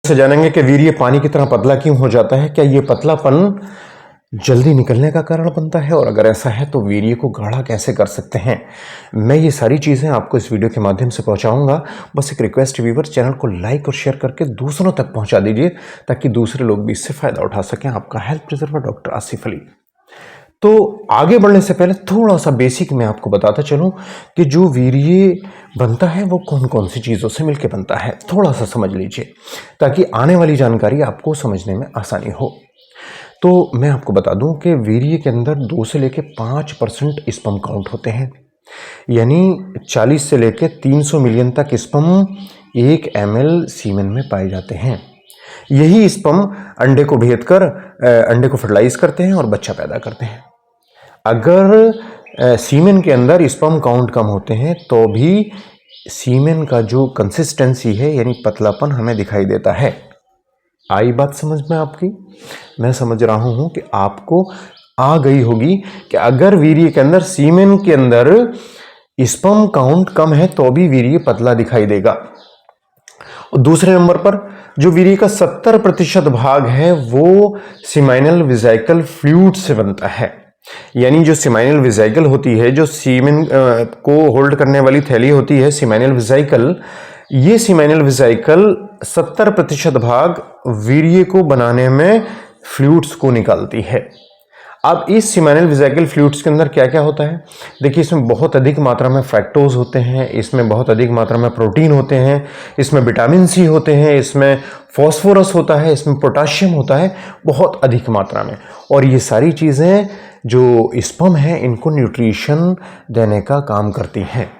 से जानेंगे कि वीर्य पानी की तरह पतला क्यों हो जाता है। क्या ये पतलापन जल्दी निकलने का कारण बनता है, और अगर ऐसा है तो वीर्य को गाढ़ा कैसे कर सकते हैं। मैं ये सारी चीज़ें आपको इस वीडियो के माध्यम से पहुंचाऊंगा। बस एक रिक्वेस्ट, व्यूअर चैनल को लाइक और शेयर करके दूसरों तक पहुंचा दीजिए ताकि दूसरे लोग भी इससे फ़ायदा उठा सकें। आपका health preserver doctor Asif Ali. तो आगे बढ़ने से पहले थोड़ा सा बेसिक मैं आपको बताता चलूं कि जो वीर्य बनता है वो कौन कौन सी चीज़ों से मिलकर बनता है। थोड़ा सा समझ लीजिए ताकि आने वाली जानकारी आपको समझने में आसानी हो। तो मैं आपको बता दूं कि वीर्य के अंदर 2 से लेकर 5% स्पर्म काउंट होते हैं, यानी 40 से लेकर 300 मिलियन तक स्पर्म 1 ml सीमेन में पाए जाते हैं। यही स्पर्म अंडे को भेद कर अंडे को फर्टिलाइज करते हैं और बच्चा पैदा करते हैं। अगर सीमेन के अंदर स्पर्म काउंट कम होते हैं तो भी सीमेन का जो कंसिस्टेंसी है यानी पतलापन हमें दिखाई देता है। आई बात समझ में आपकी? मैं समझ रहा हूं कि आपको आ गई होगी कि अगर वीर्य के अंदर सीमेन के अंदर स्पर्म काउंट कम है तो भी वीर्य पतला दिखाई देगा। दूसरे नंबर पर जो वीर्य का 70% भाग है वो सीमाइनल वेसिकल फ्लूइड से बनता है। यानी जो सीमाइनल वेसिकल होती है, जो सीमेन को होल्ड करने वाली थैली होती है सीमाइनल वेसिकल, ये सीमाइनल वेसिकल 70% भाग वीर्य को बनाने में फ्लूइड्स को निकालती है। अब इस सीमाइनल वेसिकल फ्लूइड्स के अंदर क्या क्या होता है? देखिए, इसमें बहुत अधिक मात्रा में फ्रैक्टोज होते हैं, इसमें बहुत अधिक मात्रा में प्रोटीन होते हैं, इसमें विटामिन सी होते हैं, इसमें फॉस्फोरस होता है, इसमें पोटाशियम होता है बहुत अधिक मात्रा में। और ये सारी चीज़ें जो स्पर्म है इनको न्यूट्रिशन देने का काम करती हैं।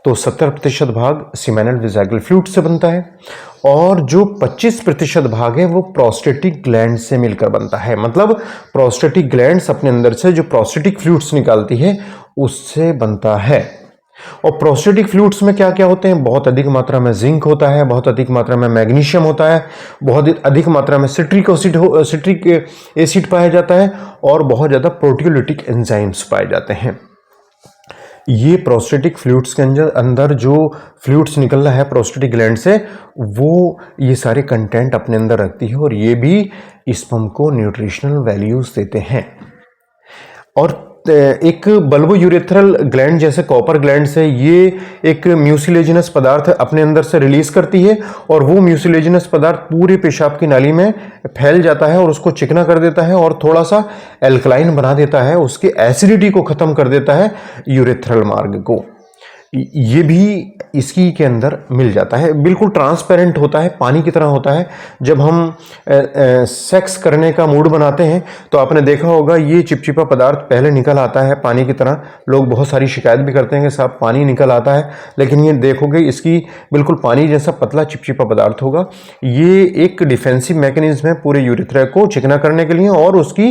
तो 70% भाग सीमेनल वेसिकल फ्लूइड से बनता है और जो 25% भाग है वो प्रोस्टेटिक ग्लैंड से मिलकर बनता है। मतलब प्रोस्टेटिक ग्लैंड्स अपने अंदर से जो प्रोस्टेटिक फ्लूइड्स निकालती है उससे बनता है। और प्रोस्टेटिक फ्लूइड्स में क्या क्या होते हैं? बहुत अधिक मात्रा में जिंक होता है, बहुत अधिक मात्रा में मैग्नीशियम होता है, बहुत अधिक मात्रा में सिट्रिक एसिड पाया जाता है और बहुत ज़्यादा प्रोटियोलिटिक एंजाइम्स पाए जाते हैं। ये प्रोस्टेटिक फ्लूइड्स के अंदर जो फ्लूइड्स निकल रहा है प्रोस्टेटिक ग्लैंड से, वो ये सारे कंटेंट अपने अंदर रखती है और ये भी स्पर्म को न्यूट्रिशनल वैल्यूज देते हैं। और एक बल्बो यूरेथ्रल ग्लैंड जैसे कॉपर ग्लैंड से ये एक म्यूसिलेजिनस पदार्थ अपने अंदर से रिलीज करती है और वो म्यूसिलेजिनस पदार्थ पूरे पेशाब की नाली में फैल जाता है और उसको चिकना कर देता है और थोड़ा सा एल्कलाइन बना देता है, उसके एसिडिटी को खत्म कर देता है यूरेथ्रल मार्ग को। ये भी इसकी के अंदर मिल जाता है, बिल्कुल ट्रांसपेरेंट होता है, पानी की तरह होता है। जब हम सेक्स करने का मूड बनाते हैं तो आपने देखा होगा ये चिपचिपा पदार्थ पहले निकल आता है पानी की तरह। लोग बहुत सारी शिकायत भी करते हैं कि साहब पानी निकल आता है, लेकिन ये देखोगे इसकी बिल्कुल पानी जैसा पतला चिपचिपा पदार्थ होगा। ये एक डिफेंसिव मैकेनिज्म है पूरे यूरेथ्रा को चिकना करने के लिए और उसकी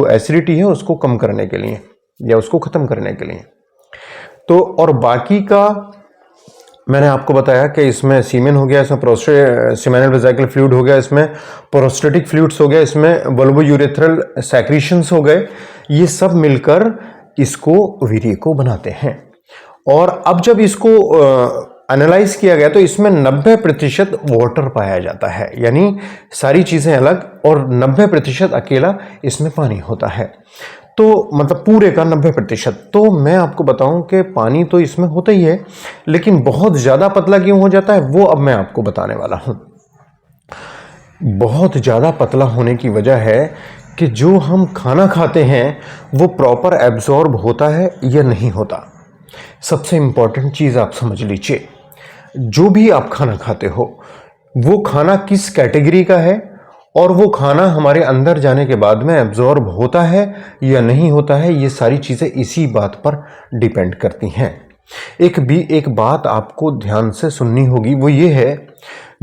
एसिडिटी है उसको कम करने के लिए या उसको खत्म करने के लिए। तो और बाकी का मैंने आपको बताया कि इसमें सीमेन हो गया, इसमें सीमेनल वेसिकल फ्लूइड हो गया, इसमें प्रोस्टेटिक फ्लूइड्स हो गया, इसमें बल्बो यूरेथ्रल सेक्रीशंस हो गए। ये सब मिलकर इसको वीर्य को बनाते हैं। और अब जब इसको एनालाइज किया गया तो इसमें 90% वाटर पाया जाता है, यानी सारी चीज़ें अलग और 90% अकेला इसमें पानी होता है। तो मतलब पूरे का 90%। तो मैं आपको बताऊं कि पानी तो इसमें होता ही है, लेकिन बहुत ज़्यादा पतला क्यों हो जाता है वो अब मैं आपको बताने वाला हूं। बहुत ज़्यादा पतला होने की वजह है कि जो हम खाना खाते हैं वो प्रॉपर एब्जॉर्ब होता है या नहीं होता। सबसे इंपॉर्टेंट चीज़ आप समझ लीजिए, जो भी आप खाना खाते हो वो खाना किस कैटेगरी का है और वो खाना हमारे अंदर जाने के बाद में एब्जॉर्ब होता है या नहीं होता है, ये सारी चीज़ें इसी बात पर डिपेंड करती हैं। एक बात आपको ध्यान से सुननी होगी, वो ये है,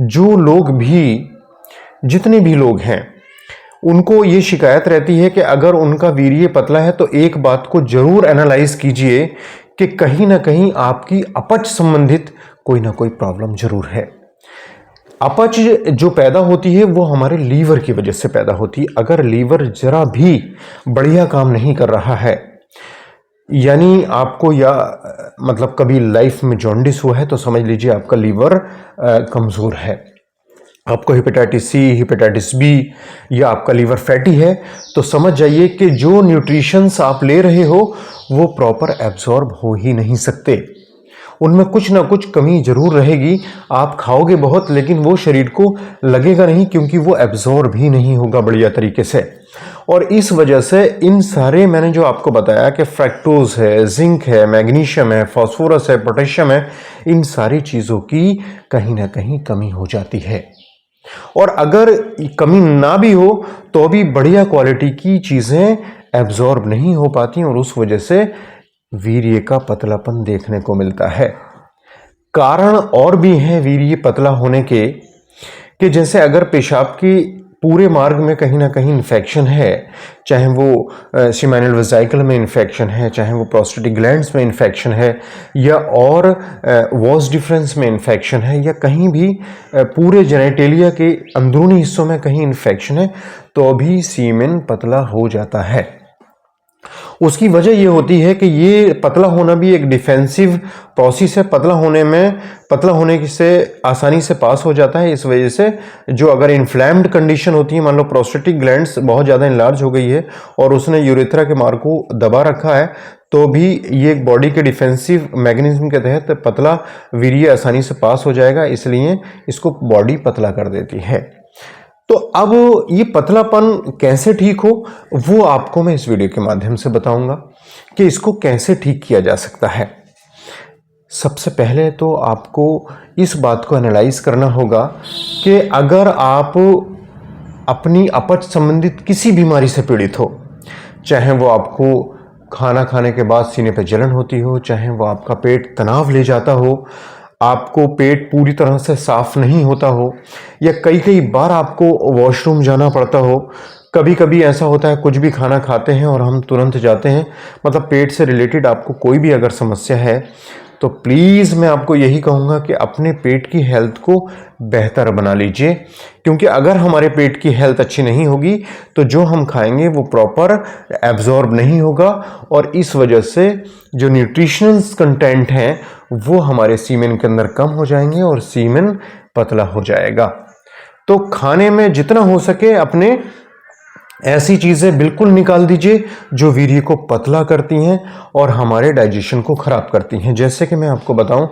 जो लोग भी जितने भी लोग हैं उनको ये शिकायत रहती है कि अगर उनका वीर्य पतला है तो एक बात को जरूर एनालाइज कीजिए कि कहीं ना कहीं आपकी अपच संबंधित कोई ना कोई प्रॉब्लम जरूर है। अपच जो पैदा होती है वो हमारे लीवर की वजह से पैदा होती है। अगर लीवर जरा भी बढ़िया काम नहीं कर रहा है यानी आपको या मतलब कभी लाइफ में जॉन्डिस हुआ है तो समझ लीजिए आपका लीवर कमज़ोर है। आपको हेपेटाइटिस सी, हेपेटाइटिस बी या आपका लीवर फैटी है तो समझ जाइए कि जो न्यूट्रिशंस आप ले रहे हो वो प्रॉपर एब्जॉर्ब हो ही नहीं सकते। उनमें कुछ ना कुछ कमी जरूर रहेगी। आप खाओगे बहुत लेकिन वो शरीर को लगेगा नहीं, क्योंकि वो एब्जॉर्ब ही नहीं होगा बढ़िया तरीके से। और इस वजह से इन सारे मैंने जो आपको बताया कि फ्रैक्टोज है, जिंक है, मैग्नीशियम है, फास्फोरस है, पोटेशियम है, इन सारी चीज़ों की कहीं ना कहीं कमी हो जाती है। और अगर कमी ना भी हो तो भी बढ़िया क्वालिटी की चीज़ें एब्जॉर्ब नहीं हो पाती और उस वजह से वीर्य का पतलापन देखने को मिलता है। कारण और भी हैं वीर्य पतला होने के, कि जैसे अगर पेशाब की पूरे मार्ग में कहीं ना कहीं इन्फेक्शन है, चाहे वो सीमेनल वेसिकल में इन्फेक्शन है, चाहे वो प्रोस्टेटिक ग्लैंड्स में इन्फेक्शन है, या और वॉस डिफरेंस में इन्फेक्शन है, या कहीं भी पूरे जेनेटेलिया के अंदरूनी हिस्सों में कहीं इन्फेक्शन है, तो भी सीमेन पतला हो जाता है। उसकी वजह ये होती है कि ये पतला होना भी एक डिफेंसिव प्रोसेस है। पतला होने से आसानी से पास हो जाता है। इस वजह से जो अगर इन्फ्लेम्ड कंडीशन होती है, मान लो प्रोस्टेटिक ग्लैंड्स बहुत ज़्यादा इनलार्ज हो गई है और उसने यूरेथ्रा के मार्ग को दबा रखा है, तो भी ये एक बॉडी के डिफेंसिव मैकेनिज्म के तहत पतला वीर्य आसानी से पास हो जाएगा, इसलिए इसको बॉडी पतला कर देती है। तो अब ये पतलापन कैसे ठीक हो वो आपको मैं इस वीडियो के माध्यम से बताऊंगा कि इसको कैसे ठीक किया जा सकता है। सबसे पहले तो आपको इस बात को एनालाइज करना होगा कि अगर आप अपनी अपच संबंधित किसी बीमारी से पीड़ित हो, चाहे वो आपको खाना खाने के बाद सीने पर जलन होती हो, चाहे वो आपका पेट तनाव ले जाता हो, आपको पेट पूरी तरह से साफ नहीं होता हो, या कई बार आपको वॉशरूम जाना पड़ता हो। कभी कभी ऐसा होता है कुछ भी खाना खाते हैं और हम तुरंत जाते हैं। मतलब पेट से रिलेटेड आपको कोई भी अगर समस्या है तो प्लीज़ मैं आपको यही कहूँगा कि अपने पेट की हेल्थ को बेहतर बना लीजिए, क्योंकि अगर हमारे पेट की हेल्थ अच्छी नहीं होगी तो जो हम खाएंगे वो प्रॉपर एब्जॉर्ब नहीं होगा और इस वजह से जो न्यूट्रिशनल कंटेंट हैं वो हमारे सीमेन के अंदर कम हो जाएंगे और सीमेन पतला हो जाएगा। तो खाने में जितना हो सके अपने ऐसी चीज़ें बिल्कुल निकाल दीजिए जो वीर्य को पतला करती हैं और हमारे डाइजेशन को ख़राब करती हैं। जैसे कि मैं आपको बताऊं,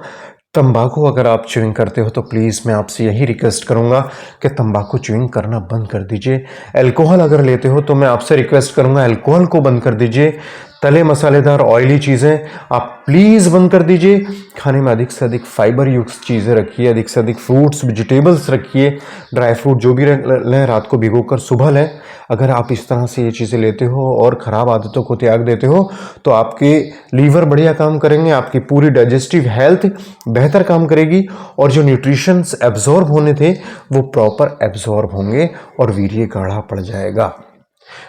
तंबाकू अगर आप च्युइंग करते हो तो प्लीज़ मैं आपसे यही रिक्वेस्ट करूंगा कि तंबाकू च्युइंग करना बंद कर दीजिए। अल्कोहल अगर लेते हो तो मैं आपसे रिक्वेस्ट करूंगा अल्कोहल को बंद कर दीजिए। तले मसालेदार ऑयली चीज़ें आप प्लीज़ बंद कर दीजिए। खाने में अधिक से अधिक फाइबर युक्त चीज़ें रखिए, अधिक से अधिक फ्रूट्स वेजिटेबल्स रखिए, ड्राई फ्रूट जो भी लें रात को भिगोकर सुबह लें। अगर आप इस तरह से ये चीज़ें लेते हो और ख़राब आदतों को त्याग देते हो तो आपके लीवर बढ़िया काम करेंगे, आपकी पूरी डाइजेस्टिव हेल्थ बेहतर काम करेगी और जो न्यूट्रिशंस एब्जॉर्ब होने थे वो प्रॉपर एब्जॉर्ब होंगे और वीर्य गाढ़ा पड़ जाएगा।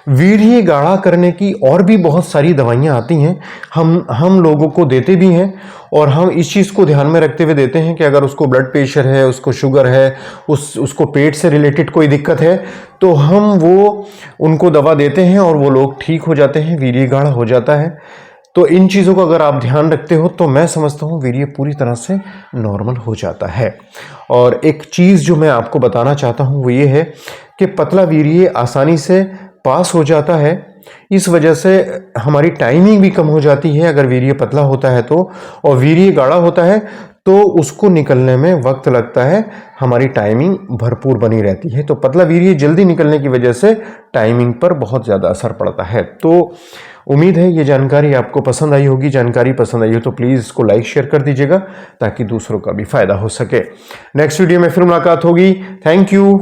वीर्य गाढ़ा करने की और भी बहुत सारी दवाइयाँ आती हैं, हम लोगों को देते भी हैं और हम इस चीज़ को ध्यान में रखते हुए देते हैं कि अगर उसको ब्लड प्रेशर है, उसको शुगर है, उसको पेट से रिलेटेड कोई दिक्कत है तो हम वो उनको दवा देते हैं और वो लोग ठीक हो जाते हैं, वीर्य गाढ़ा हो जाता है। तो इन चीज़ों का अगर आप ध्यान रखते हो तो मैं समझता हूँ वीर्य पूरी तरह से नॉर्मल हो जाता है। और एक चीज़ जो मैं आपको बताना चाहता हूँ वो ये है कि पतला वीर्य आसानी से पास हो जाता है। इस वजह से हमारी टाइमिंग भी कम हो जाती है अगर वीर्य पतला होता है तो, और वीर्य गाढ़ा होता है तो उसको निकलने में वक्त लगता है, हमारी टाइमिंग भरपूर बनी रहती है। तो पतला वीर्य जल्दी निकलने की वजह से टाइमिंग पर बहुत ज़्यादा असर पड़ता है। तो उम्मीद है ये जानकारी आपको पसंद आई होगी। जानकारी पसंद आई हो तो प्लीज़ इसको लाइक शेयर कर दीजिएगा ताकि दूसरों का भी फायदा हो सके। नेक्स्ट वीडियो में फिर मुलाकात होगी। Thank you.